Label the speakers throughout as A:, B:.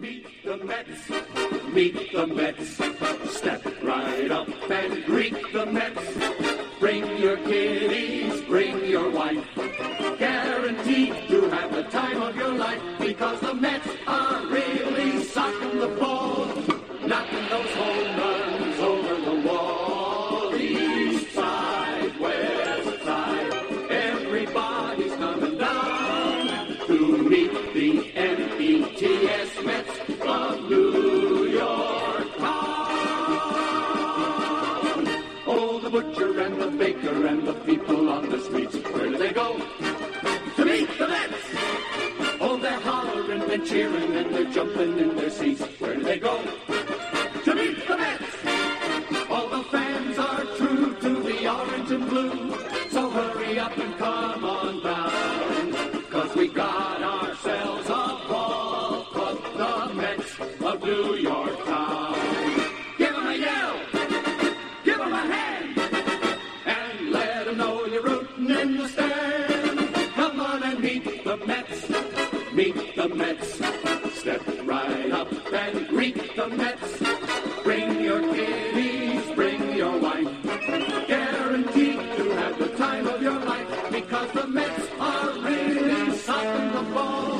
A: Meet the Mets, meet the Mets. Step right up and greet the Mets. Bring your kiddies, bring your wife. Guaranteed to have the time of your life, because the Mets are really socking the ball, knocking those home runs over the wall. East side, west side, everybody's coming down to meet the METS Mets of New York town. Oh, the butcher and the baker and the people on the streets, where do they go? To meet the Mets! Oh, they're hollering and cheering and they're jumping in their seats. Where do they go? To meet the Mets! All the fans are true to the orange and blue, so hurry up and come on down, 'cause we got ourselves a ball club, the Mets of New York town. Give 'em a yell, give 'em a hand, and let 'em know you're rooting in the stand. Come on and meet the Mets, meet the Mets. Step right up and greet the Mets. Bring your kiddies, bring your wife. Guaranteed to have the time of your life, because the Mets are really socking the ball,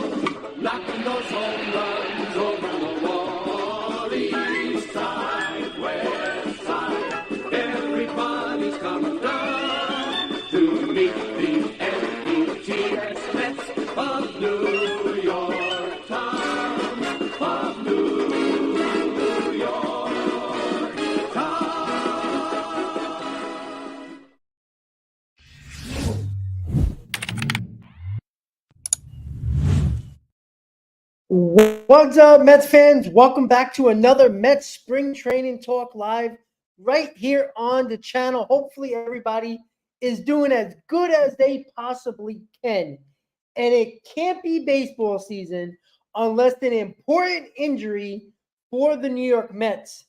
A: knocking those home runs over the wall. East side, west side, everybody's coming down to meet the METS Mets of New York town, of New York town.
B: What's up, Mets fans? Welcome back to another Mets Spring Training Talk Live right here on the channel. Hopefully everybody is doing as good as they possibly can. And it can't be baseball season unless an important injury for the New York Mets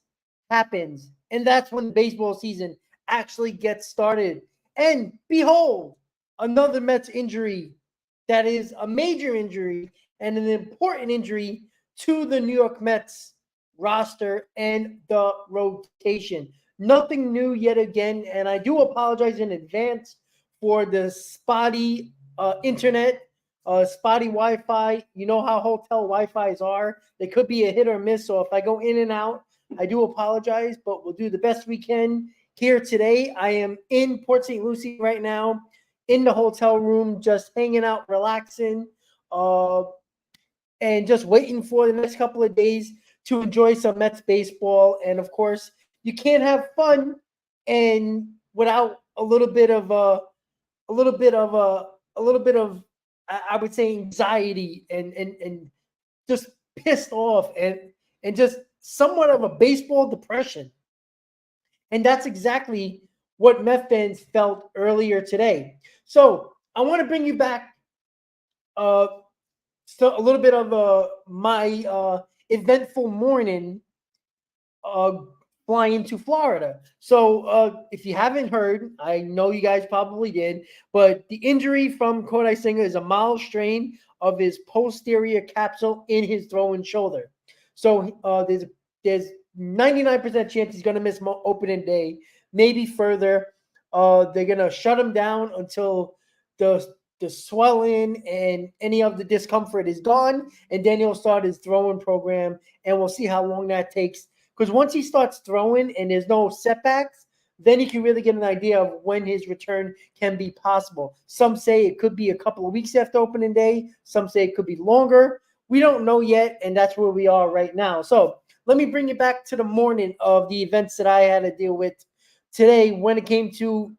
B: happens. And that's when the baseball season actually gets started. And behold, another Mets injury that is a major injury and an important injury to the New York Mets roster and the rotation. Nothing new yet again, and I do apologize in advance for the spotty internet, spotty Wi-Fi. You know how hotel Wi-Fis are. They could be a hit or miss, so if I go in and out, I do apologize, but we'll do the best we can here today. I am in Port St. Lucie right now, in the hotel room, just hanging out, relaxing, and just waiting for the next couple of days to enjoy some Mets baseball. And of course, you can't have fun and without a little bit of I would say anxiety and just pissed off and just somewhat of a baseball depression. And that's exactly what Met fans felt earlier today. So I want to bring you back so a little bit of my eventful morning flying to Florida. So if you haven't heard, I know you guys probably did, but the injury from Kodai Senga is a mild strain of his posterior capsule in his throwing shoulder. So there's 99% chance he's going to miss opening day, maybe further. They're going to shut him down until the swelling and any of the discomfort is gone, and then he'll start his throwing program, and we'll see how long that takes. Because once he starts throwing and there's no setbacks, then he can really get an idea of when his return can be possible. Some say it could be a couple of weeks after opening day. Some say it could be longer. We don't know yet, and that's where we are right now. So let me bring you back to the morning of the events that I had to deal with today when it came to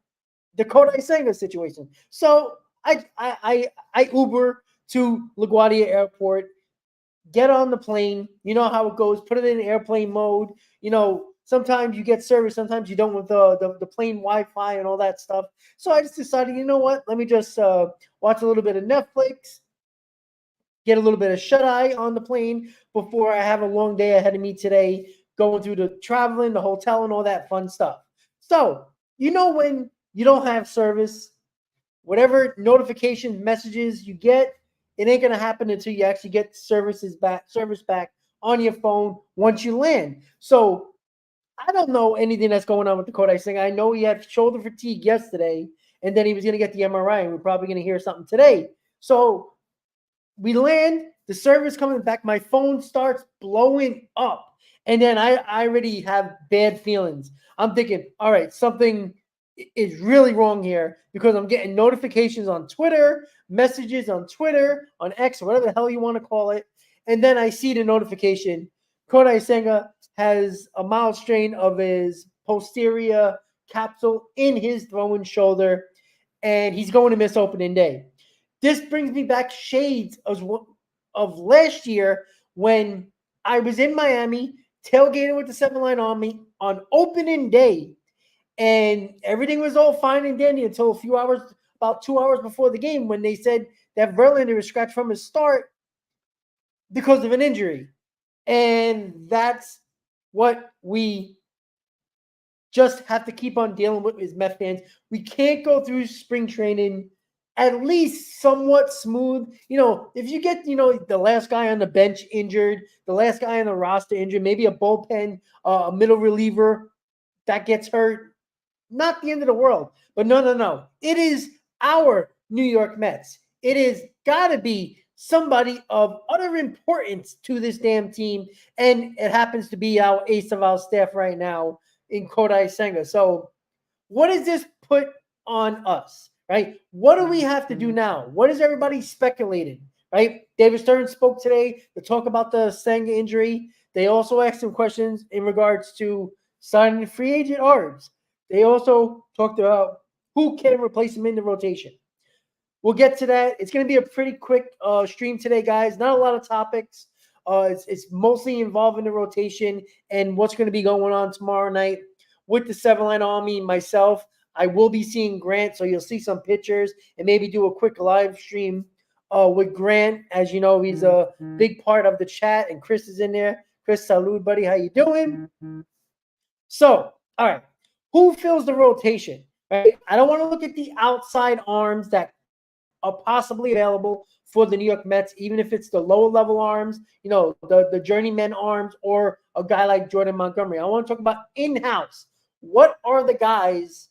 B: the Kodai Senga situation. So I Uber to LaGuardia Airport, get on the plane. You know how it goes. Put it in airplane mode. You know, sometimes you get service, sometimes you don't with the plane Wi-Fi and all that stuff. So I just decided, you know what? Let me just watch a little bit of Netflix, get a little bit of shut-eye on the plane before I have a long day ahead of me today, going through the traveling, the hotel, and all that fun stuff. So, you know when you don't have service, whatever notifications, messages you get, it ain't going to happen until you actually get service back on your phone once you land. So I don't know anything that's going on with the Kodai Senga. I know he had shoulder fatigue yesterday, and then he was going to get the MRI, and we're probably going to hear something today. So we land, the server's coming back, my phone starts blowing up, and then I already have bad feelings. I'm thinking, all right, something is really wrong here because I'm getting notifications on Twitter, messages on Twitter, on X, whatever the hell you want to call it, and then I see the notification. Kodai Senga has a mild strain of his posterior capsule in his throwing shoulder, and he's going to miss opening day. This brings me back shades of last year when I was in Miami tailgating with the Seven Line Army on opening day, and everything was all fine and dandy until about 2 hours before the game, when they said that Verlander was scratched from his start because of an injury. And that's what we just have to keep on dealing with as Met fans. We can't go through spring training at least somewhat smooth. If you get, the last guy on the bench injured, the last guy on the roster injured, maybe a bullpen, a middle reliever that gets hurt, not the end of the world. But no. It is our New York Mets. It is got to be somebody of utter importance to this damn team, and it happens to be our ace of our staff right now in Kodai Senga. So what does this put on us, right? What do we have to do now? What is everybody speculating, right? David Stern spoke today to talk about the Senga injury. They also asked some questions in regards to signing free agent arbs. They also talked about who can replace him in the rotation. We'll get to that. It's going to be a pretty quick stream today, guys. Not a lot of topics. It's mostly involving the rotation and what's going to be going on tomorrow night with the Seven Line Army. Myself, I will be seeing Grant, so you'll see some pictures and maybe do a quick live stream with Grant. As you know, he's a big part of the chat, and Chris is in there. Chris, salud, buddy. How you doing? So, all right. Who fills the rotation? Right? I don't want to look at the outside arms that are possibly available for the New York Mets, even if it's the lower level arms, the journeyman arms, or a guy like Jordan Montgomery. I want to talk about in-house. What are the guys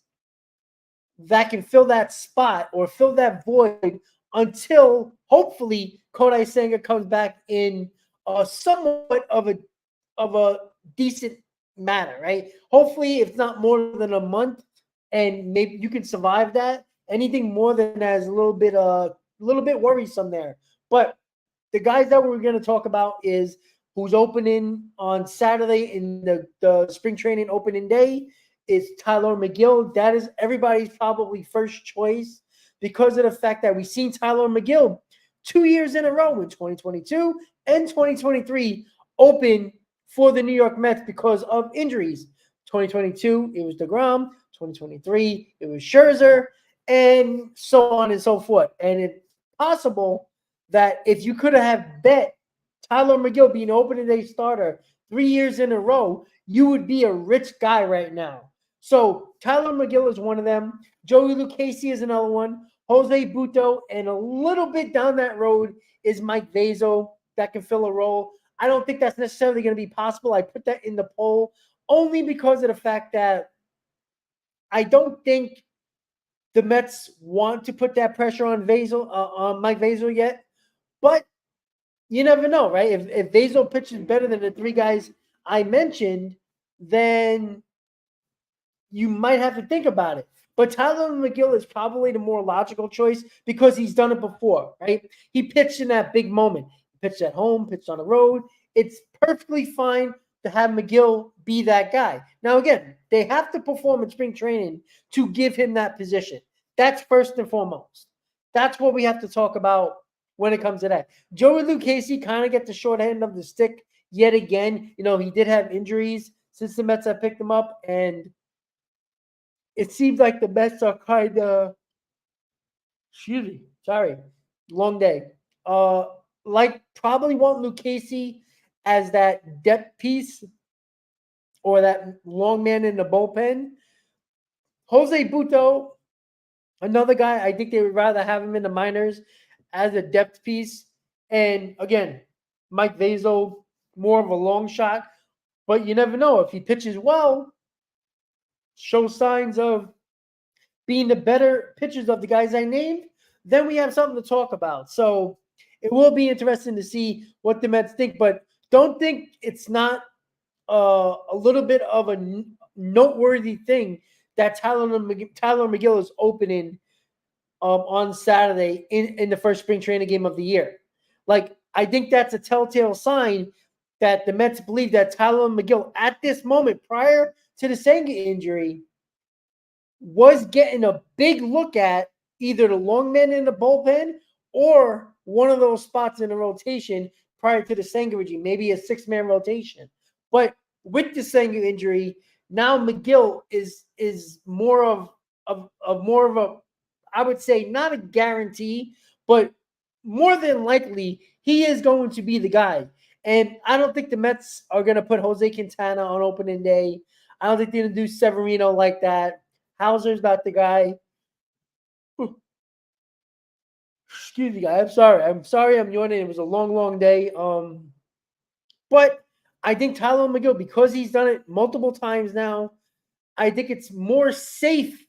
B: that can fill that spot or fill that void until hopefully Kodai Senga comes back in somewhat of a decent manner, right? Hopefully it's not more than a month, and maybe you can survive that. Anything more than that is a little bit worrisome there. But the guys that we're going to talk about is who's opening on Saturday in the spring training opening day is Tyler McGill. That is everybody's probably first choice because of the fact that we've seen Tyler McGill 2 years in a row in 2022 and 2023 open for the New York Mets because of injuries. 2022, it was DeGrom. 2023, it was Scherzer, and so on and so forth. And it's possible that if you could have bet Tyler McGill being opening day starter 3 years in a row, you would be a rich guy right now. So Tyler McGill is one of them. Joey Lucchesi is another one. Jose Butto, and a little bit down that road is Mike Vazo that can fill a role. I don't think that's necessarily going to be possible. I put that in the poll only because of the fact that I don't think the Mets want to put that pressure on Mike Vazo yet. But you never know, right? If Vazo pitches better than the three guys I mentioned, then you might have to think about it. But Tyler McGill is probably the more logical choice because he's done it before, right? He pitched in that big moment. He pitched at home, pitched on the road. It's perfectly fine to have McGill be that guy. Now, again, they have to perform in spring training to give him that position. That's first and foremost. That's what we have to talk about when it comes to that. Joey Lucchesi kind of gets the short end of the stick yet again. He did have injuries since the Mets have picked him up, and it seems like the Mets are kind of, long day. Probably want Lucchesi as that depth piece or that long man in the bullpen. Jose Butto, another guy, I think they would rather have him in the minors as a depth piece. And again, Mike Vazo, more of a long shot, but you never know. If he pitches well, shows signs of being the better pitchers of the guys I named, then we have something to talk about. So it will be interesting to see what the Mets think, but don't think it's not a little bit of a noteworthy thing that Tyler McGill is opening on Saturday in the first spring training game of the year. Like, I think that's a telltale sign that the Mets believe that Tyler McGill, at this moment, prior to the Senga injury, was getting a big look at either the long man in the bullpen or one of those spots in the rotation prior to the Senga regime, maybe a 6-man rotation. But with the Senga injury, now McGill is more of more of a, I would say, not a guarantee, but more than likely he is going to be the guy. And I don't think the Mets are going to put Jose Quintana on opening day. I don't think they're going to do Severino like that. Hauser's not the guy. Excuse me, guys. I'm sorry. I'm yawning. It was a long, long day. But I think Tyler McGill, because he's done it multiple times now, I think it's more safe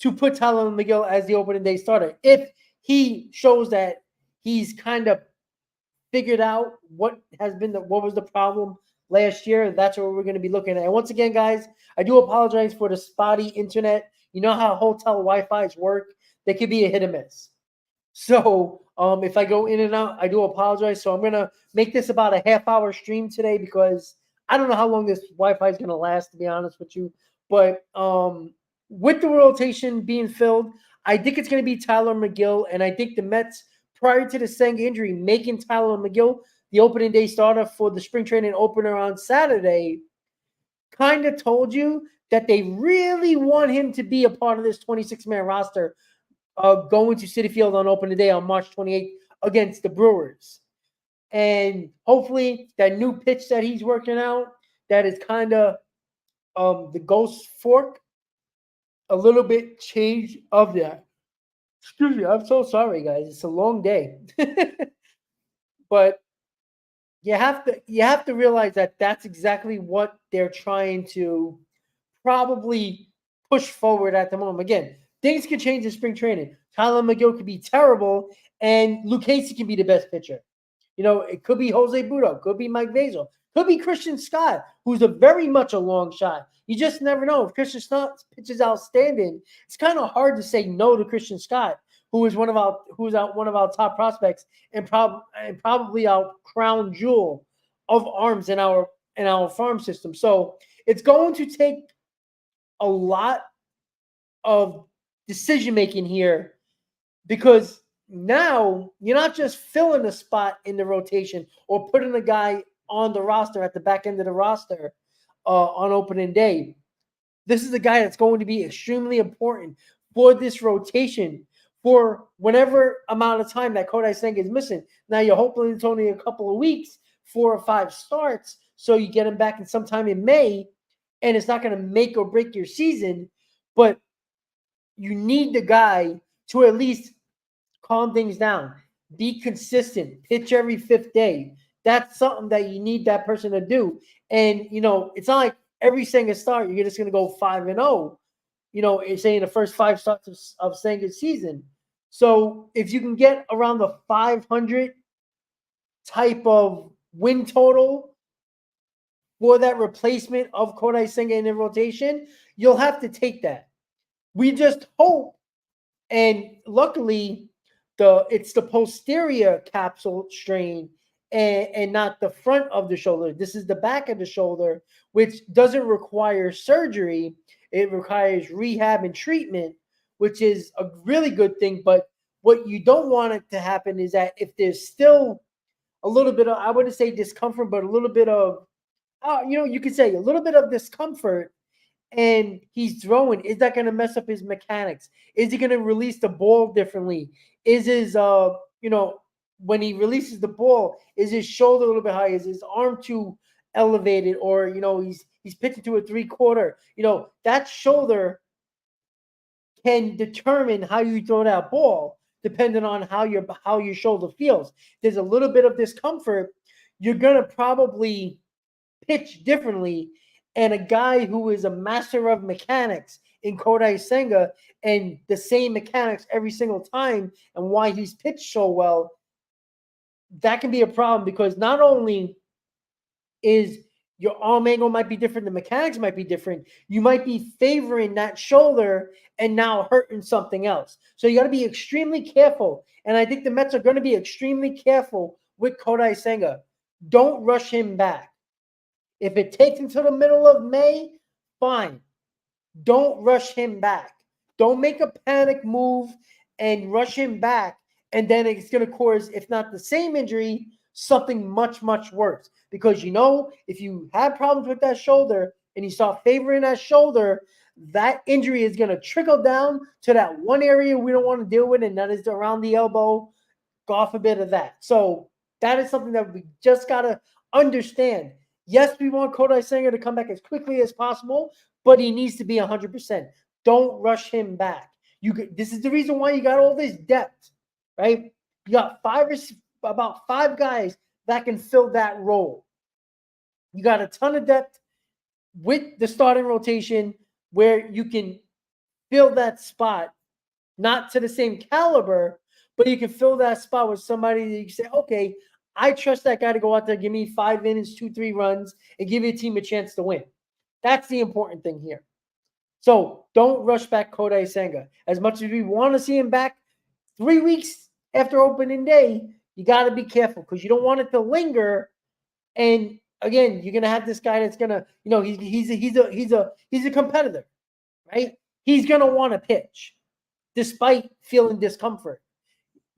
B: to put Tyler McGill as the opening day starter if he shows that he's kind of figured out what was the problem last year. That's what we're going to be looking at. And once again, guys, I do apologize for the spotty internet. You know how hotel Wi-Fi's work; they could be a hit or miss. So if I go in and out, I do apologize. So I'm gonna make this about a half-hour stream today because I don't know how long this Wi-Fi is gonna last, to be honest with you. But with the rotation being filled, I think it's gonna be Tyler McGill, and I think the Mets, prior to the Senga injury, making Tyler McGill the opening day starter for the spring training opener on Saturday, kind of told you that they really want him to be a part of this 26-man roster going to Citi Field on opening day on March 28th against the Brewers. And hopefully that new pitch that he's working out, that is kind of the ghost fork, a little bit change of that. Excuse me, I'm so sorry, guys. It's a long day. But you have to realize that that's exactly what they're trying to probably push forward at the moment. Again, things can change in spring training. Tyler McGill could be terrible, and Lucie can be the best pitcher. You know, it could be Jose Budo, could be Mike Vasil, could be Christian Scott, who's a very much a long shot. You just never know. If Christian Scott pitches outstanding, it's kind of hard to say no to Christian Scott, who's one of our top prospects and probably our crown jewel of arms in our farm system. So it's going to take a lot of decision making here, because now you're not just filling a spot in the rotation or putting a guy on the roster at the back end of the roster on opening day. This is a guy that's going to be extremely important for this rotation for whatever amount of time that Kodai Senga is missing. Now you're hoping it's only a couple of weeks, 4 or 5 starts, so you get him back in sometime in May, and it's not going to make or break your season, but you need the guy to at least calm things down, be consistent, pitch every 5th day. That's something that you need that person to do. And, you know, it's not like every Senga start, you're just going to go 5-0, you know, saying the first 5 starts of Senga's season. So if you can get around the 500 type of win total for that replacement of Kodai Senga in the rotation, you'll have to take that. We just hope, and luckily, it's the posterior capsule strain and not the front of the shoulder. This is the back of the shoulder, which doesn't require surgery. It requires rehab and treatment, which is a really good thing. But what you don't want it to happen is that if there's still a little bit of, I wouldn't say discomfort, but a little bit of, you could say a little bit of discomfort, and he's throwing, is that going to mess up his mechanics? Is he going to release the ball differently? Is his, when he releases the ball, is his shoulder a little bit high? Is his arm too elevated? Or, he's pitching to a 3/4. That shoulder can determine how you throw that ball, depending on how your shoulder feels. There's a little bit of discomfort. you're going to probably pitch differently. And a guy who is a master of mechanics in Kodai Senga and the same mechanics every single time and why he's pitched so well, that can be a problem because not only is your arm angle might be different, the mechanics might be different, you might be favoring that shoulder and now hurting something else. So you got to be extremely careful. And I think the Mets are going to be extremely careful with Kodai Senga. Don't rush him back. If it takes until the middle of May, fine. Don't rush him back. Don't make a panic move and rush him back. And then it's going to cause, if not the same injury, something much, much worse. Because if you have problems with that shoulder and you start favoring that shoulder, that injury is going to trickle down to that one area we don't want to deal with, and that is around the elbow. God forbid of that. So that is something that we just got to understand. Yes, we want Kodai Senga to come back as quickly as possible, but he needs to be 100%. Don't rush him back. This is the reason why you got all this depth, right? You got about five guys that can fill that role. You got a ton of depth with the starting rotation where you can fill that spot, not to the same caliber, but you can fill that spot with somebody that you can say, okay, I trust that guy to go out there, give me 5 innings, 2-3 runs, and give your team a chance to win. That's the important thing here. So don't rush back Kodai Senga. As much as we want to see him back 3 weeks after opening day, you got to be careful because you don't want it to linger. And again, you're gonna have this guy that's gonna, he's a competitor, right? He's gonna want to pitch despite feeling discomfort.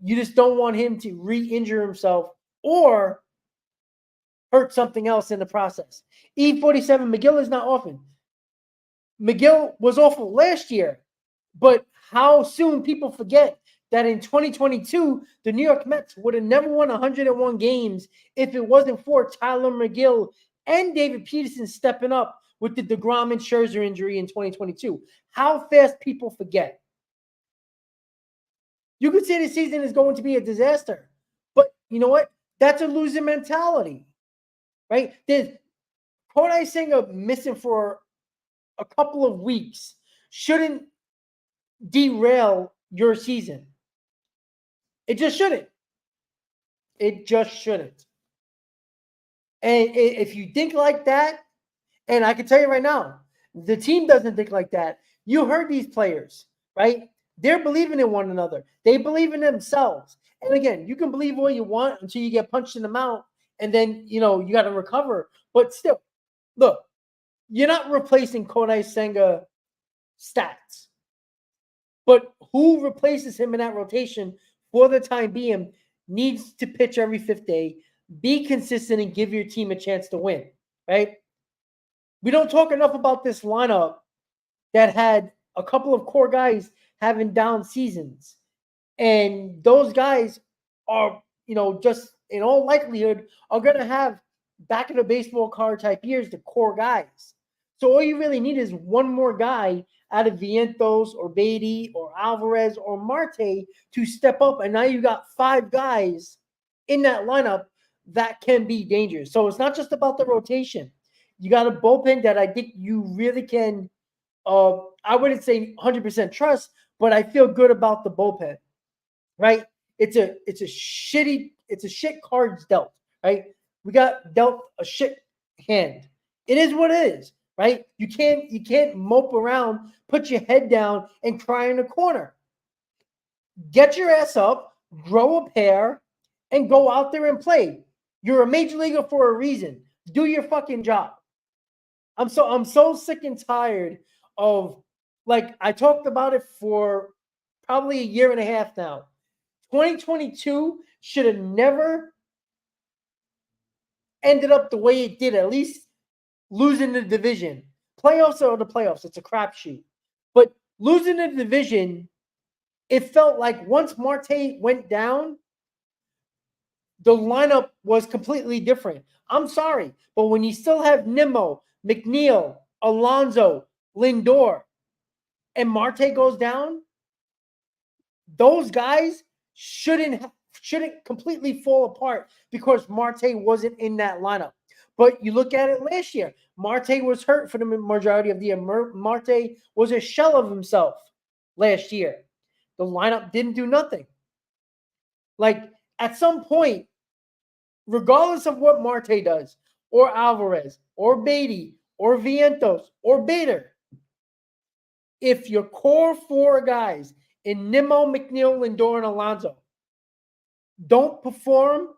B: You just don't want him to re-injure himself or hurt something else in the process. E47, McGill is not often. McGill was awful last year, but how soon people forget that in 2022, the New York Mets would have never won 101 games if it wasn't for Tyler McGill and David Peterson stepping up with the DeGrom and Scherzer injury in 2022. How fast people forget. You could say the season is going to be a disaster, but you know what? That's a losing mentality, right? There's Kodai Senga missing for a couple of weeks shouldn't derail your season. It just shouldn't. It just shouldn't. And if you think like that, and I can tell you right now, the team doesn't think like that. You heard these players, right? They're believing in one another. They believe in themselves. And again, you can believe all you want until you get punched in the mouth, and then, you got to recover. But still, look, you're not replacing Kodai Senga stats. But who replaces him in that rotation for the time being needs to pitch every fifth day, be consistent, and give your team a chance to win, right? We don't talk enough about this lineup that had a couple of core guys having down seasons. And those guys are, just in all likelihood, are going to have back in the baseball card type years, the core guys. So all you really need is one more guy out of Vientos or Beatty or Alvarez or Marte to step up. And now you got 5 guys in that lineup that can be dangerous. So it's not just about the rotation. You got a bullpen that I think you really can, I wouldn't say 100% trust, but I feel good about the bullpen, right? It's a shit cards dealt, right? We got dealt a shit hand. It is what it is, right? You can't mope around, put your head down, and cry in a corner. Get your ass up, grow a pair, and go out there and play. You're a major leaguer for a reason. Do your fucking job. I'm so sick and tired of, like, I talked about it for probably a year and a half now. 2022 should have never ended up the way it did, at least losing the division. Playoffs are the playoffs. It's a crapshoot. But losing the division, it felt like once Marte went down, the lineup was completely different. I'm sorry, but when you still have Nimmo, McNeil, Alonso, Lindor, and Marte goes down, those guys shouldn't shouldn't completely fall apart because Marte wasn't in that lineup. But you look at it last year, Marte was hurt for the majority of the year. Marte was a shell of himself last year. The lineup didn't do nothing. Like, at some point, regardless of what Marte does, or Alvarez, or Beatty, or Vientos, or Bader, if your core four guys in Nimmo, McNeil, Lindor, and Alonso don't perform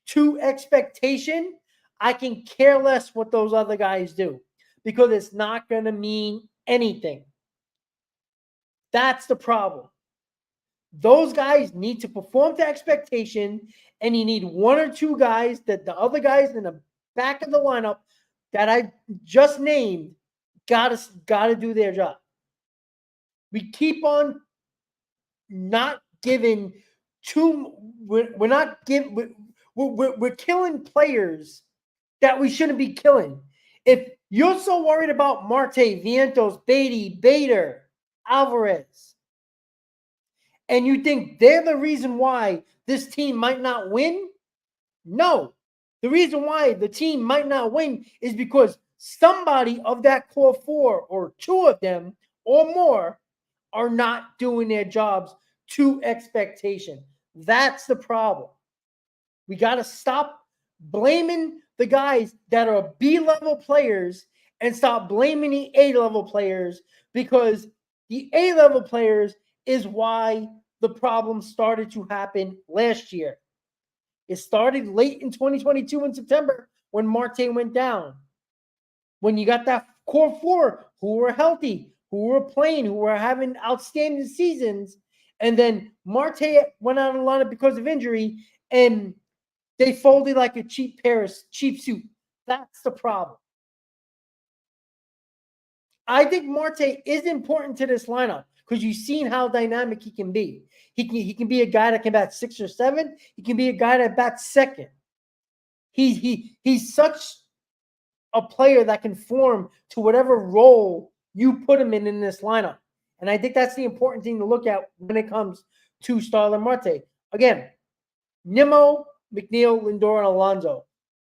B: to expectation, I can care less what those other guys do because it's not going to mean anything. That's the problem. Those guys need to perform to expectation, and you need one or two guys that the other guys in the back of the lineup that I just named gotta do their job. We keep on not giving too. We're not giving. We're killing players that we shouldn't be killing. If you're so worried about Marte, Vientos, Beatty, Bader, Alvarez, and you think they're the reason why this team might not win, no. The reason why the team might not win is because somebody of that core four or two of them or more are not doing their jobs to expectation. That's the problem. We got to stop blaming the guys that are B-level players and stop blaming the A-level players, because the A-level players is why the problem started to happen last year. It started late in 2022 in September when Marte went down. When you got that core four who were healthy, who were playing, who were having outstanding seasons, and then Marte went out of the lineup because of injury, and they folded like a cheap suit. That's the problem. I think Marte is important to this lineup because you've seen how dynamic he can be. He can be a guy that can bat 6 or 7. He can be a guy that bats second. He's such a player that can form to whatever role you put him in this lineup. And I think that's the important thing to look at when it comes to Starling Marte. Again, Nimmo, McNeil, Lindor, and Alonso,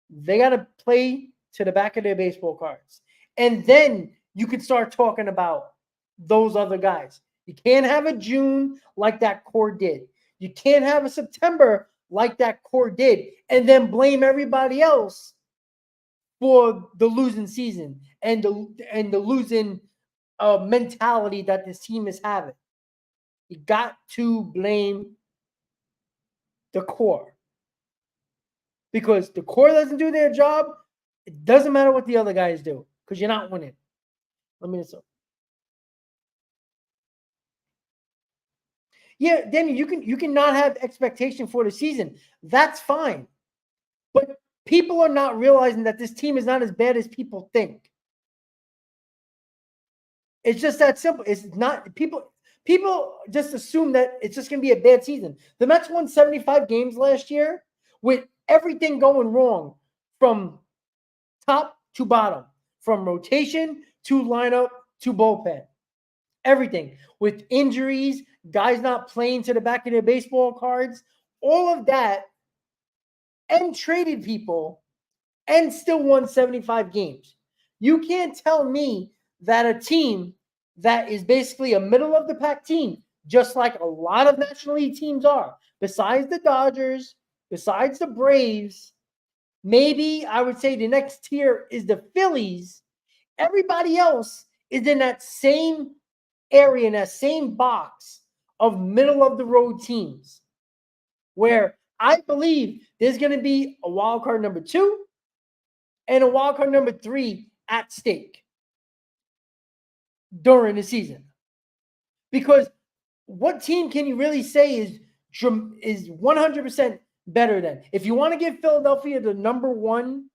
B: they got to play to the back of their baseball cards. And then you can start talking about those other guys. You can't have a June like that core did. You can't have a September like that core did and then blame everybody else for the losing season and the losing mentality that this team is having. You got to blame the core. Because the core doesn't do their job, it doesn't matter what the other guys do because you're not winning. Let me know. Yeah, Danny, you can not have expectation for the season. That's fine. But people are not realizing that this team is not as bad as people think. It's just that simple. It's not people just assume that it's just going to be a bad season. The Mets won 75 games last year with everything going wrong from top to bottom, from rotation to lineup to bullpen. Everything with injuries, guys not playing to the back of their baseball cards, all of that, and traded people and still won 75 games. You can't tell me that a team that is basically a middle of the pack team, just like a lot of National League teams are, besides the Dodgers, besides the Braves, maybe I would say the next tier is the Phillies. Everybody else is in that same area, in that same box of middle of the road teams, where I believe there's going to be a wild card number 2 and a wild card number 3 at stake during the season. Because what team can you really say is 100% better than? If you want to give Philadelphia the number 1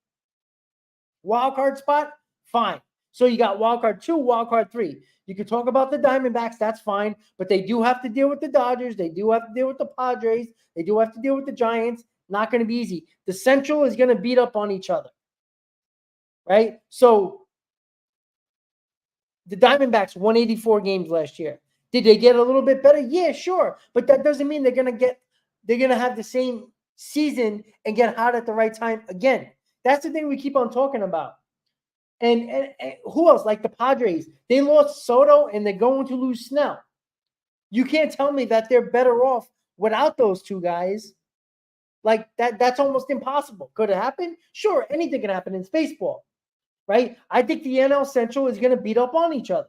B: wild card spot, fine. So you got wild card 2, wild card 3. You can talk about the Diamondbacks, that's fine, but they do have to deal with the Dodgers. They do have to deal with the Padres. They do have to deal with the Giants. Not going to be easy. The Central is going to beat up on each other, right? So the Diamondbacks won 84 games last year. Did they get a little bit better? Yeah, sure. But that doesn't mean they're going to get they're going to have the same season and get hot at the right time again. That's the thing we keep on talking about. And who else? Like the Padres, they lost Soto and they're going to lose Snell. You can't tell me that they're better off without those two guys. Like that's almost impossible. Could it happen? Sure, anything can happen in baseball, right? I think the NL Central is going to beat up on each other.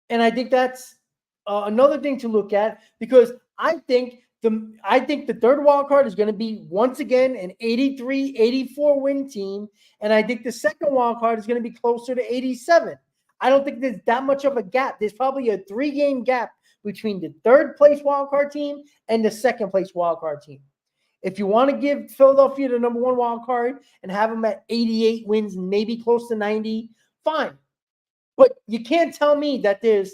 B: And I think that's another thing to look at, because I think the third wild card is going to be once again an 83, 84 win team, and I think the second wild card is going to be closer to 87. I don't think there's that much of a gap. There's probably a 3-game gap between the third place wild card team and the second place wild card team. If you want to give Philadelphia the number 1 wild card and have them at 88 wins, maybe close to 90, fine. But you can't tell me that there's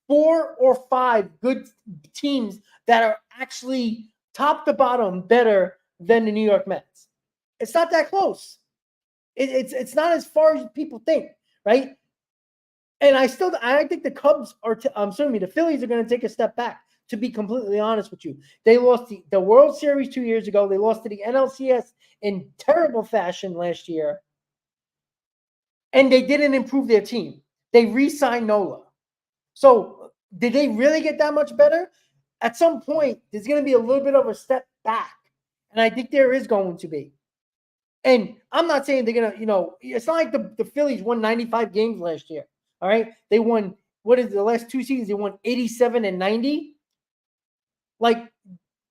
B: 4 or 5 good teams that are actually top to bottom better than the New York Mets. It's not that close. It's not as far as people think, right? And I think the Cubs are. The Phillies are going to take a step back. To be completely honest with you, they lost the World Series 2 years ago. They lost to the NLCS in terrible fashion last year, and they didn't improve their team. They re-signed Nola. So did they really get that much better? At some point, there's going to be a little bit of a step back, and I think there is going to be. And I'm not saying they're going to, it's not like the Phillies won 95 games last year. All right, they won. What is the last 2 seasons? They won 87 and 90. Like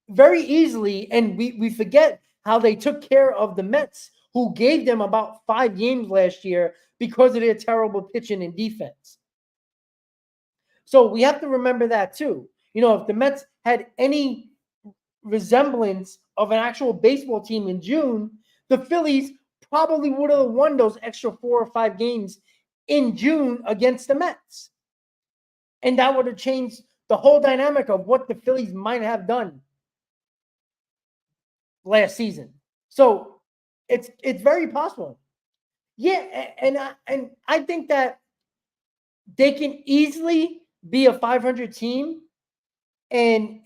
B: very easily, and we forget how they took care of the Mets, who gave them about 5 games last year because of their terrible pitching and defense. So we have to remember that too. If the Mets had any resemblance of an actual baseball team in June, the Phillies probably would have won those extra 4 or 5 games in June against the Mets. And that would have changed the whole dynamic of what the Phillies might have done last season. So it's very possible. Yeah, and I think that they can easily be a 500 team. And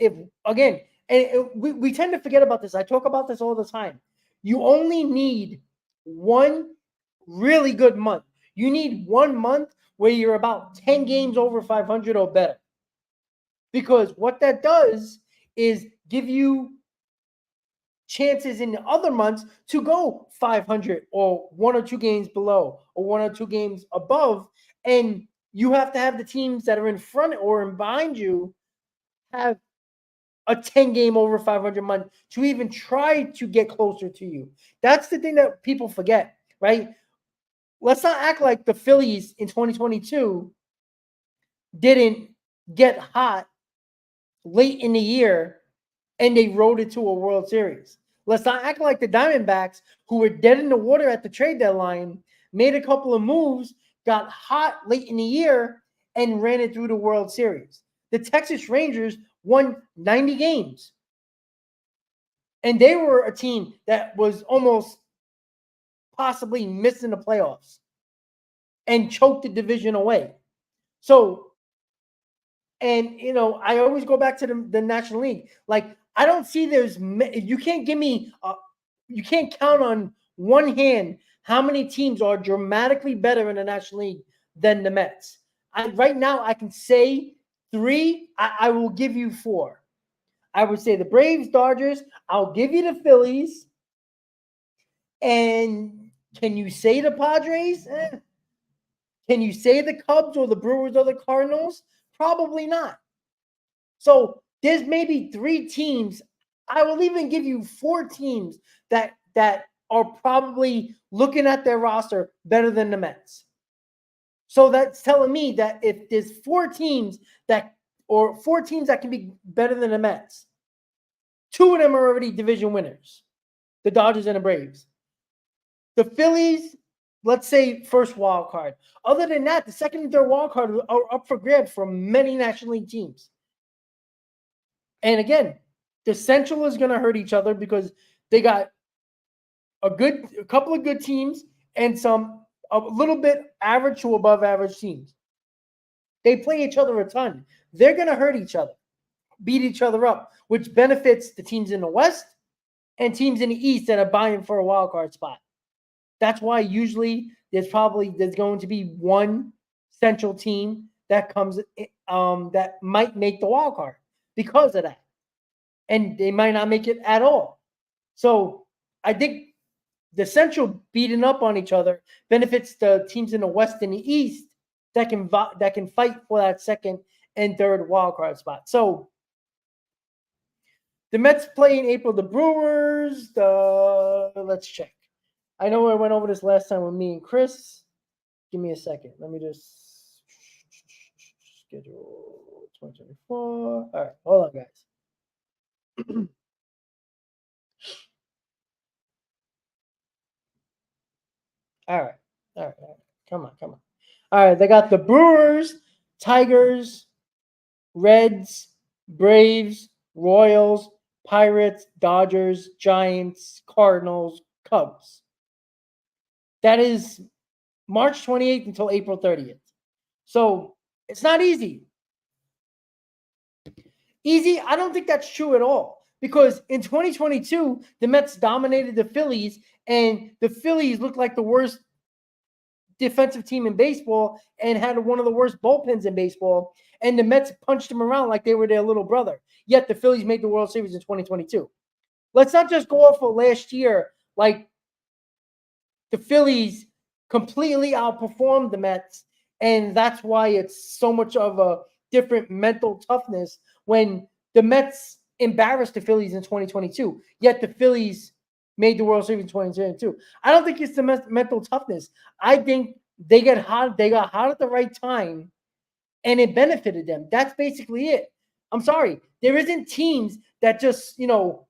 B: we tend to forget about this. I talk about this all the time. You only need one really good month. You need 1 month where you're about 10 games over 500 or better. Because what that does is give you chances in the other months to go 500 or 1 or 2 games below or 1 or 2 games above. And you have to have the teams that are in front or behind you have a 10-game over 500 month to even try to get closer to you. That's the thing that people forget, right? Let's not act like the Phillies in 2022 didn't get hot late in the year and they rode it to a World Series. Let's not act like the Diamondbacks, who were dead in the water at the trade deadline, made a couple of moves, got hot late in the year, and ran it through the World Series. The Texas Rangers won 90 games. And they were a team that was almost possibly missing the playoffs and choked the division away. So, and, I always go back to the National League. Like, I don't see you can't give me, you can't count on one hand how many teams are dramatically better in the National League than the Mets. Right now, I can say 3. I will give you 4. I would say the Braves, Dodgers. I'll give you the Phillies. And can you say the Padres? Can you say the Cubs or the Brewers or the Cardinals? Probably not. So there's maybe 3 teams. I will even give you 4 teams that are probably looking at their roster better than the Mets. So that's telling me that if there's 4 teams that can be better than the Mets, 2 of them are already division winners, the Dodgers and the Braves. The Phillies, let's say first wild card. Other than that, the second and third wild card are up for grabs for many National League teams. And again, the Central is going to hurt each other because they got a couple of good teams and a little bit average to above average teams. They play each other a ton. They're going to hurt each other. beat each other up, which benefits the teams in the West and teams in the East that are buying for a wild card spot. That's why usually there's going to be one central team that comes that might make the wild card because of that, and they might not make it at all. So I think the Central beating up on each other benefits the teams in the West and the East that can fight for that second and third wild card spot. So the Mets play in April. The Brewers. Let's check. I know I went over this last time with me and Chris. Give me a second. Let me just schedule 2024. All right, hold on, guys. All right. Come on. All right, they got the Brewers, Tigers, Reds, Braves, Royals, Pirates, Dodgers, Giants, Cardinals, Cubs. That is March 28th until April 30th. So it's not easy. I don't think that's true at all. Because in 2022, the Mets dominated the Phillies, and the Phillies looked like the worst defensive team in baseball and had one of the worst bullpens in baseball. And the Mets punched them around like they were their little brother. Yet the Phillies made the World Series in 2022. Let's not just go off of last year like the Phillies completely outperformed the Mets, and that's why it's so much of a different mental toughness when the Mets embarrassed the Phillies in 2022, yet the Phillies made the World Series in 2022. I don't think it's the mental toughness. I think they got hot at the right time, and it benefited them. That's basically it. I'm sorry. There isn't teams that just,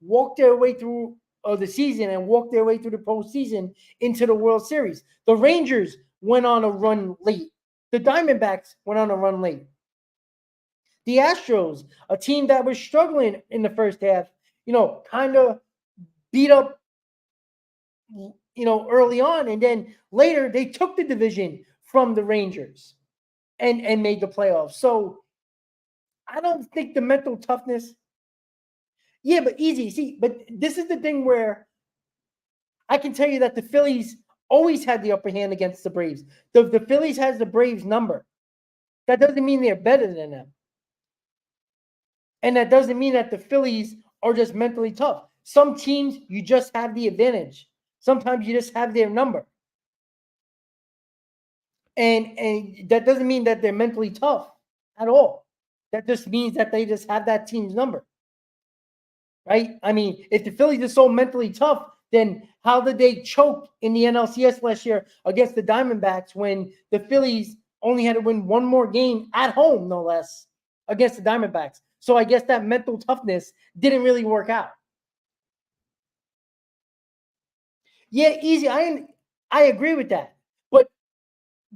B: walk their way through the season and walk their way through the postseason into the World Series. The Rangers went on a run late. The Diamondbacks went on a run late. The Astros, a team that was struggling in the first half, kind of beat up, early on. And then later they took the division from the Rangers and made the playoffs. So I don't think the mental toughness. Yeah, but easy. See, but this is the thing where I can tell you that the Phillies always had the upper hand against the Braves. The Phillies has the Braves number. That doesn't mean they're better than them. And that doesn't mean that the Phillies are just mentally tough. Some teams, you just have the advantage. Sometimes you just have their number. And that doesn't mean that they're mentally tough at all. That just means that they just have that team's number. Right? I mean, if the Phillies are so mentally tough, then how did they choke in the NLCS last year against the Diamondbacks when the Phillies only had to win one more game at home, no less, against the Diamondbacks? So I guess that mental toughness didn't really work out. Yeah, easy. I agree with that. But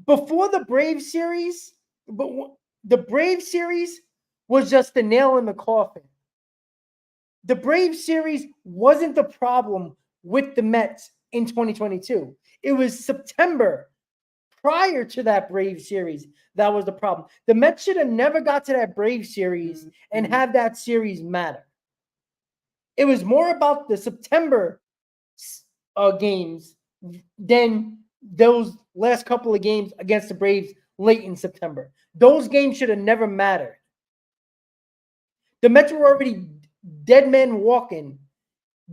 B: before the Braves series, the Braves series was just the nail in the coffin. The Braves series wasn't the problem with the Mets in 2022. It was September prior to that Braves series that was the problem. The Mets should have never got to that Braves series and have that series matter. It was more about the September games than those last couple of games against the Braves late in September. Those games should have never mattered. The Mets were already dead men walking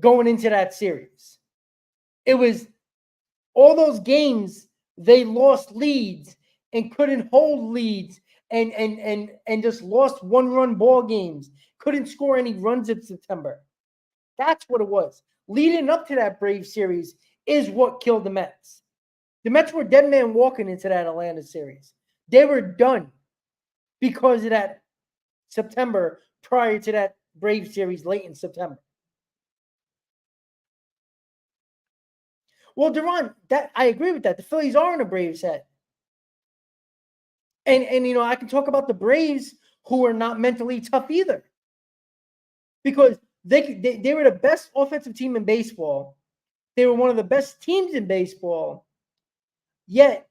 B: going into that series. It was all those games they lost leads and couldn't hold leads and just lost one-run ball games. Couldn't score any runs in September. That's what it was. Leading up to that Braves series is what killed the Mets. The Mets were dead man walking into that Atlanta series. They were done because of that September prior to that Braves series late in September. Well, Duran, that I agree with that. The Phillies are in a Braves set. And I can talk about the Braves who are not mentally tough either. Because they were the best offensive team in baseball. They were one of the best teams in baseball. Yet,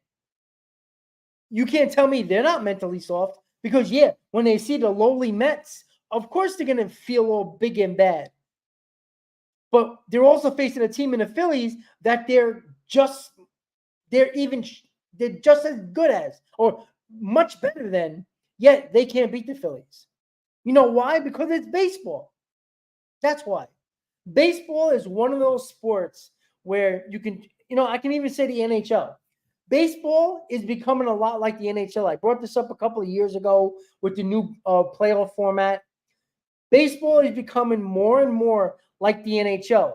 B: you can't tell me they're not mentally soft. Because, when they see the lowly Mets of course they're going to feel all big and bad. But they're also facing a team in the Phillies that they're just as good as or much better than, yet they can't beat the Phillies. You know why? Because it's baseball. That's why. Baseball is one of those sports where you can, I can even say the NHL. Baseball is becoming a lot like the NHL. I brought this up a couple of years ago with the new playoff format. Baseball is becoming more and more like the NHL.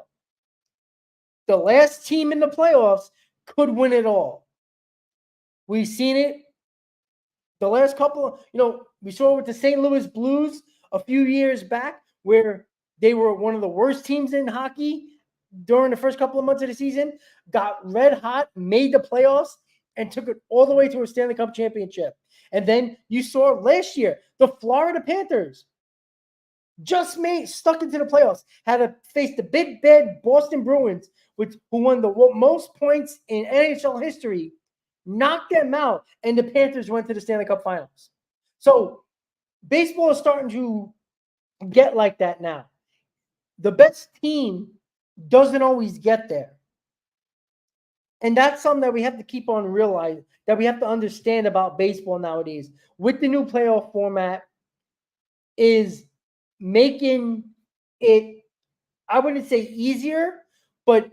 B: The last team in the playoffs could win it all. We've seen it the last couple of, we saw it with the St. Louis Blues a few years back where they were one of the worst teams in hockey during the first couple of months of the season, got red hot, made the playoffs, and took it all the way to a Stanley Cup championship. And then you saw last year, the Florida Panthers just stuck into the playoffs, had to face the big bad Boston Bruins, who won the most points in NHL history, knocked them out, and the Panthers went to the Stanley Cup Finals. So baseball is starting to get like that now. The best team doesn't always get there. And that's something that we have to keep on realizing, that we have to understand about baseball nowadays. With the new playoff format, is making it, I wouldn't say easier, but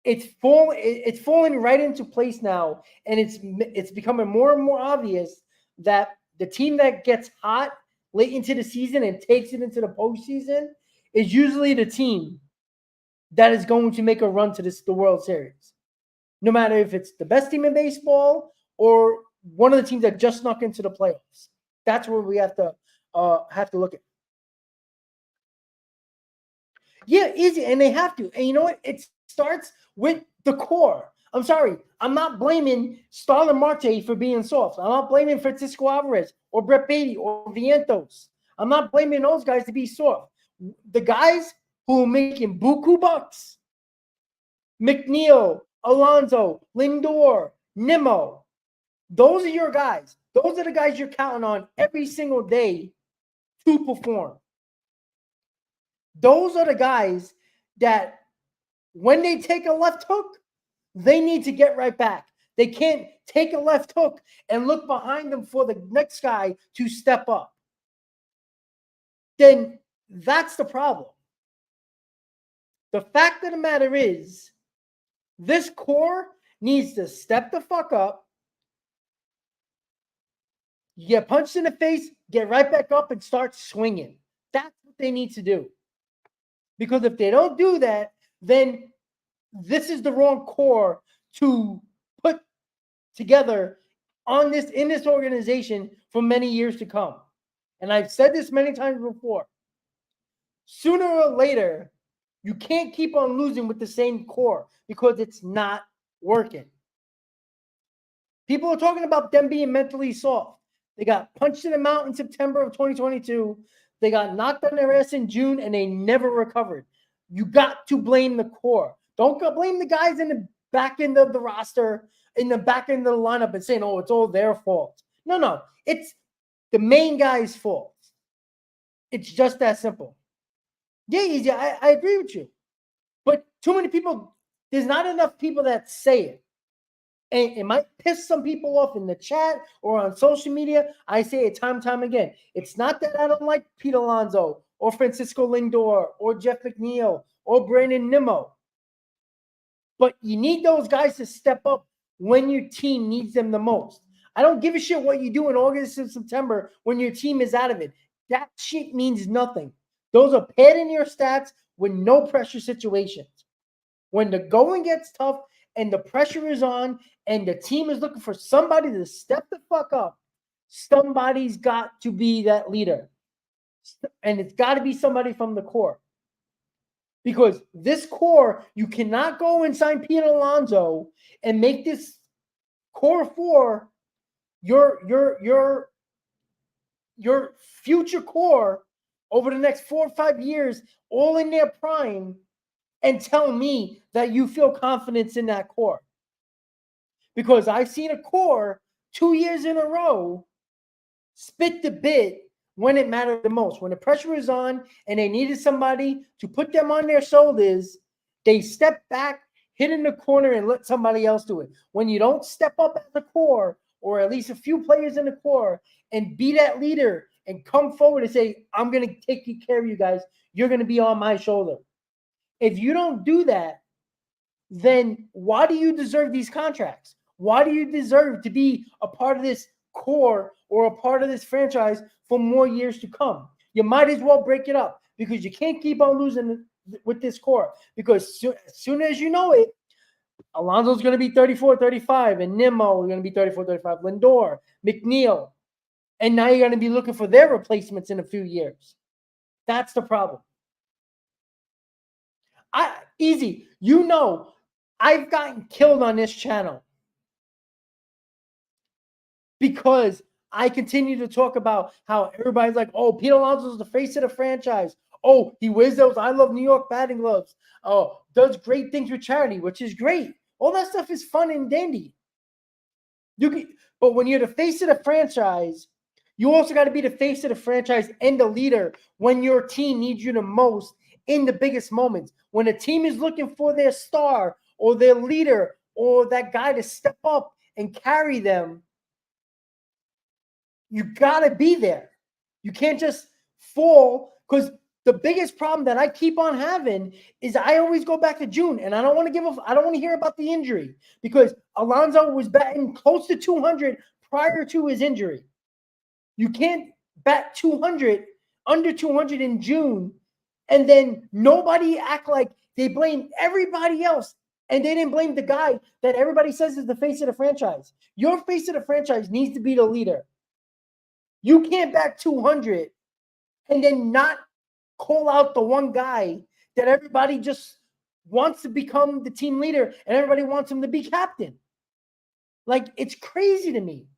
B: it's falling right into place now, and it's becoming more and more obvious that the team that gets hot late into the season and takes it into the postseason is usually the team that is going to make a run to the World Series. No matter if it's the best team in baseball or one of the teams that just snuck into the playoffs. That's where we have to look at. Yeah, easy, and they have to. And you know what? It starts with the core. I'm sorry. I'm not blaming Starlin Marte for being soft. I'm not blaming Francisco Alvarez or Brett Beatty or Vientos. I'm not blaming those guys to be soft. The guys who are making buku bucks, McNeil, Alonso, Lindor, Nimmo, those are your guys. Those are the guys you're counting on every single day to perform. Those are the guys that when they take a left hook, they need to get right back. They can't take a left hook and look behind them for the next guy to step up. Then that's the problem. The fact of the matter is, this core needs to step the fuck up. You get punched in the face, get right back up and start swinging. That's what they need to do. Because if they don't do that, then this is the wrong core to put together in this organization for many years to come. And I've said this many times before. Sooner or later, you can't keep on losing with the same core because it's not working. People are talking about them being mentally soft. They got punched in the mouth in September of 2022. They got knocked on their ass in June, and they never recovered. You got to blame the core. Don't blame the guys in the back end of the roster, in the back end of the lineup, and saying, oh, it's all their fault. No. It's the main guy's fault. It's just that simple. Yeah, easy. I agree with you. But too many people, there's not enough people that say it. And it might piss some people off in the chat or on social media. I say it time again. It's not that I don't like Pete Alonso or Francisco Lindor or Jeff McNeil or Brandon Nimmo. But you need those guys to step up when your team needs them the most. I don't give a shit what you do in August and September when your team is out of it. That shit means nothing. Those are padding your stats with no pressure situations. When the going gets tough and the pressure is on and the team is looking for somebody to step the fuck up, somebody's got to be that leader. And it's got to be somebody from the core. Because this core, you cannot go and sign Pete Alonso and make this core four your future core over the next 4 or 5 years, all in their prime, and tell me that you feel confidence in that core. Because I've seen a core 2 years in a row spit the bit when it mattered the most. When the pressure was on and they needed somebody to put them on their shoulders, they stepped back, hit in the corner, and let somebody else do it. When you don't step up at the core, or at least a few players in the core, and be that leader and come forward and say, I'm going to take care of you guys. You're going to be on my shoulder. If you don't do that, then why do you deserve these contracts? Why do you deserve to be a part of this core or a part of this franchise for more years to come? You might as well break it up, because you can't keep on losing with this core, because as soon as you know it, Alonso's going to be 34, 35, and Nimmo is going to be 34, 35, Lindor, McNeil. And now you're going to be looking for their replacements in a few years. That's the problem. Easy. You know, I've gotten killed on this channel because I continue to talk about how everybody's like, oh, Pete Alonso's the face of the franchise. Oh, he wears those I Love New York batting gloves. Oh, does great things with charity, which is great. All that stuff is fun and dandy. But when you're the face of the franchise, you also got to be the face of the franchise and the leader when your team needs you the most in the biggest moments. When a team is looking for their star or their leader or that guy to step up and carry them, you got to be there. You can't just fall, because the biggest problem that I keep on having is I always go back to June, and I don't want to hear about the injury, because Alonso was batting close to 200 prior to his injury. You can't bat 200, under 200 in June, and then nobody act like they blame everybody else, and they didn't blame the guy that everybody says is the face of the franchise. Your face of the franchise needs to be the leader. You can't bat 200 and then not call out the one guy that everybody just wants to become the team leader and everybody wants him to be captain. Like, it's crazy to me.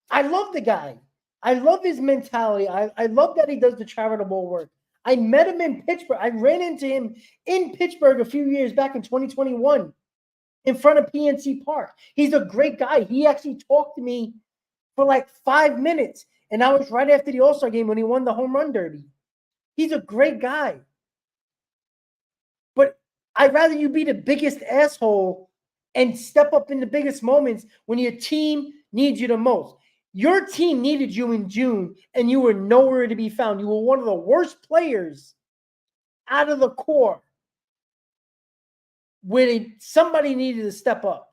B: I love the guy. I love his mentality. I love that he does the charitable work. I met him in Pittsburgh. I ran into him in Pittsburgh a few years back in 2021 in front of PNC Park. He's a great guy. He actually talked to me for like 5 minutes, and that was right after the All-Star game when he won the home run derby. He's a great guy. But I'd rather you be the biggest asshole and step up in the biggest moments when your team needs you the most. Your team needed you in June, and you were nowhere to be found. You were one of the worst players out of the core where somebody needed to step up.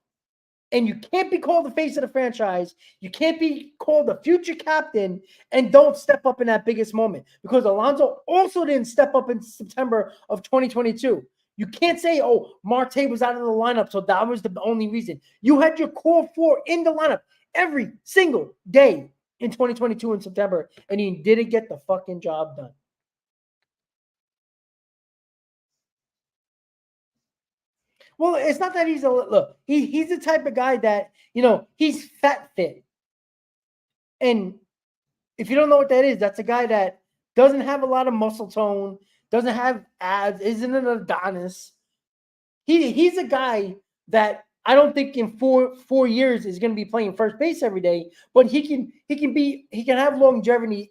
B: And you can't be called the face of the franchise. You can't be called the future captain and don't step up in that biggest moment, because Alonso also didn't step up in September of 2022. You can't say, oh, Marte was out of the lineup, so that was the only reason. You had your core four in the lineup every single day in 2022 in September, and he didn't get the fucking job done. Well, it's not that he's he's the type of guy that, he's fat fit. And if you don't know what that is, that's a guy that doesn't have a lot of muscle tone, doesn't have abs, isn't an Adonis. He's a guy that I don't think in four years is going to be playing first base every day, but he can have longevity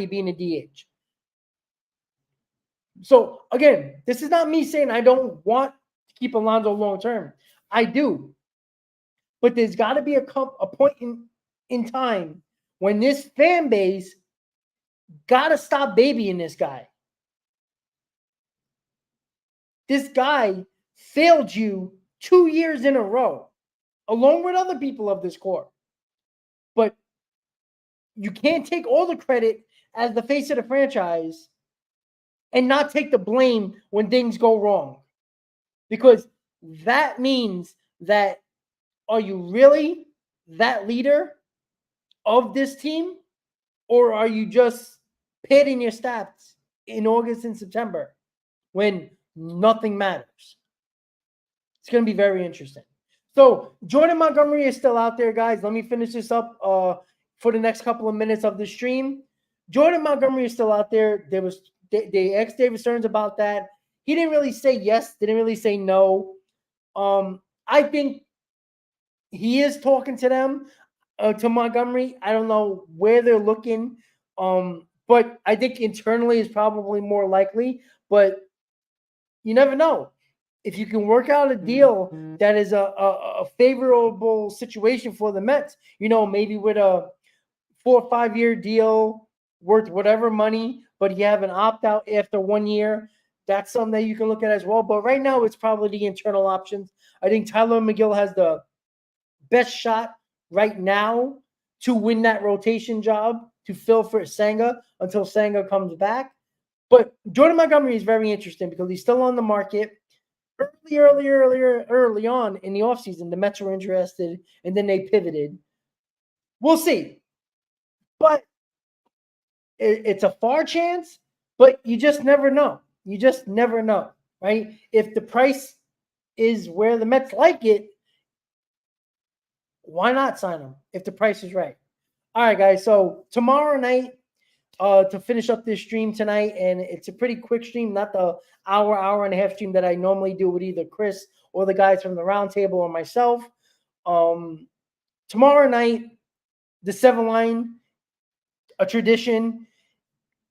B: being a DH. So again, this is not me saying I don't want to keep Alonso long term. I do. But there's got to be a point in time when this fan base got to stop babying this guy. This guy failed you 2 years in a row, along with other people of this core. But you can't take all the credit as the face of the franchise and not take the blame when things go wrong. Because that means that, are you really that leader of this team? Or are you just padding your stats in August and September when nothing matters? It's going to be very interesting. So Jordan Montgomery is still out there, guys. Let me finish this up for the next couple of minutes of the stream. Jordan Montgomery is still out there. They asked David Stearns about that. He didn't really say yes, didn't really say no. I think he is talking to them. to Montgomery. I don't know where they're looking, but I think internally is probably more likely. But you never know. If you can work out a deal that is a favorable situation for the Mets, maybe with a 4 or 5 year deal worth whatever money, but you have an opt out after 1 year. That's something that you can look at as well. But right now, it's probably the internal options. I think Tyler McGill has the best shot right now to win that rotation job to fill for Senga until Senga comes back. But Jordan Montgomery is very interesting because he's still on the market. Early on in the offseason, the Mets were interested, and then they pivoted. We'll see. But it's a far chance, but you just never know. You just never know, right? If the price is where the Mets like it, why not sign him if the price is right? All right, guys. So tomorrow night, to finish up this stream tonight, and it's a pretty quick stream, not the hour and a half stream that I normally do with either Chris or the guys from the roundtable or myself. Tomorrow night, the 7 line, a tradition.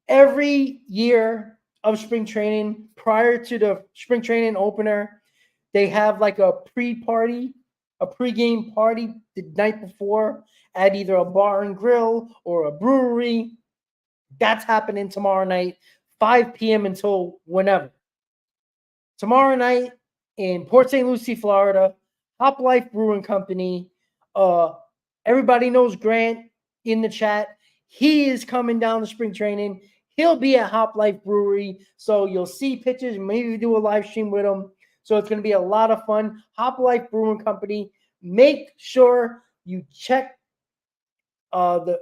B: Every year of spring training, prior to the spring training opener, they have like a pre-party, a pre-game party the night before at either a bar and grill or a brewery. That's happening tomorrow night, 5 p.m. until whenever. Tomorrow night in Port St. Lucie, Florida, Hop Life Brewing Company. Everybody knows Grant in the chat. He is coming down to spring training. He'll be at Hop Life Brewery, so you'll see pictures, maybe do a live stream with him. So it's going to be a lot of fun. Hop Life Brewing Company. Make sure you check the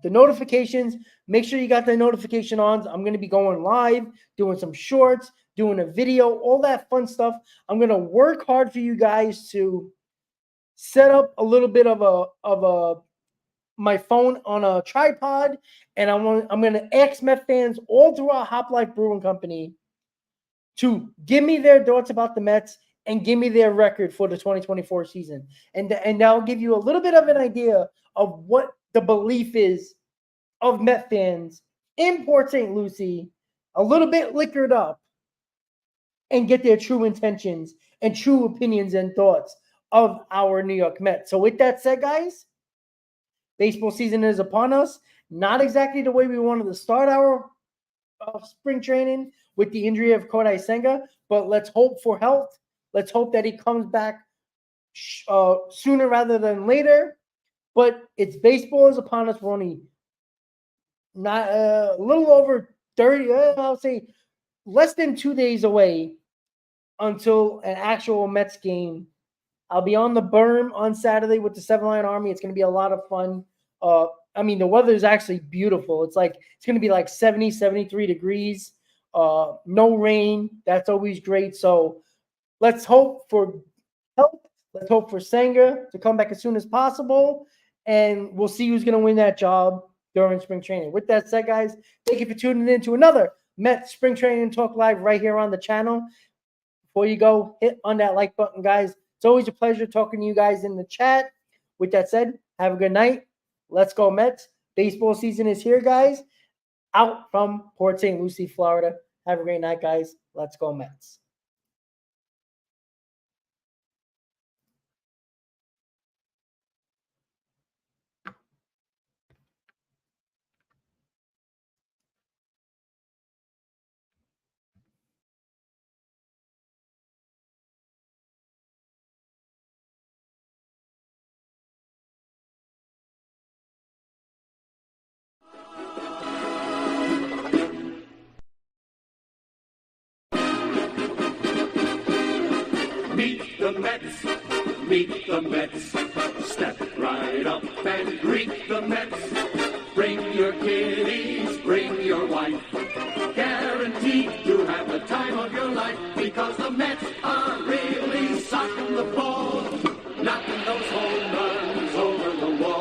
B: notifications. Make sure you got the notification on. I'm going to be going live, doing some shorts, doing a video, all that fun stuff. I'm going to work hard for you guys to set up a little bit of my phone on a tripod, and I'm going to ask Met fans all throughout Hop Life Brewing Company to give me their thoughts about the Mets and give me their record for the 2024 season. And that'll give you a little bit of an idea of what the belief is of Met fans in Port St. Lucie, a little bit liquored up, and get their true intentions and true opinions and thoughts of our New York Mets. So with that said, guys, baseball season is upon us. Not exactly the way we wanted to start our spring training with the injury of Kodai Senga, but let's hope for health. Let's hope that he comes back sooner rather than later. But it's baseball is upon us. We're only not a little over 30, I'll say less than 2 days away until an actual Mets game. I'll be on the berm on Saturday with the 7 Line Army. It's going to be a lot of fun. The weather is actually beautiful. It's going to be like 70, 73 degrees. No rain. That's always great. So let's hope for help. Let's hope for Senga to come back as soon as possible. And we'll see who's going to win that job during spring training. With that said, guys, thank you for tuning in to another Mets Spring Training Talk Live right here on the channel. Before you go, hit on that like button, guys. It's always a pleasure talking to you guys in the chat. With that said, have a good night. Let's go Mets. Baseball season is here, guys. Out from Port St. Lucie, Florida. Have a great night, guys. Let's go Mets.
A: Meet the Mets, meet the Mets. Step right up and greet the Mets. Bring your kiddies, bring your wife. Guaranteed to have the time of your life because the Mets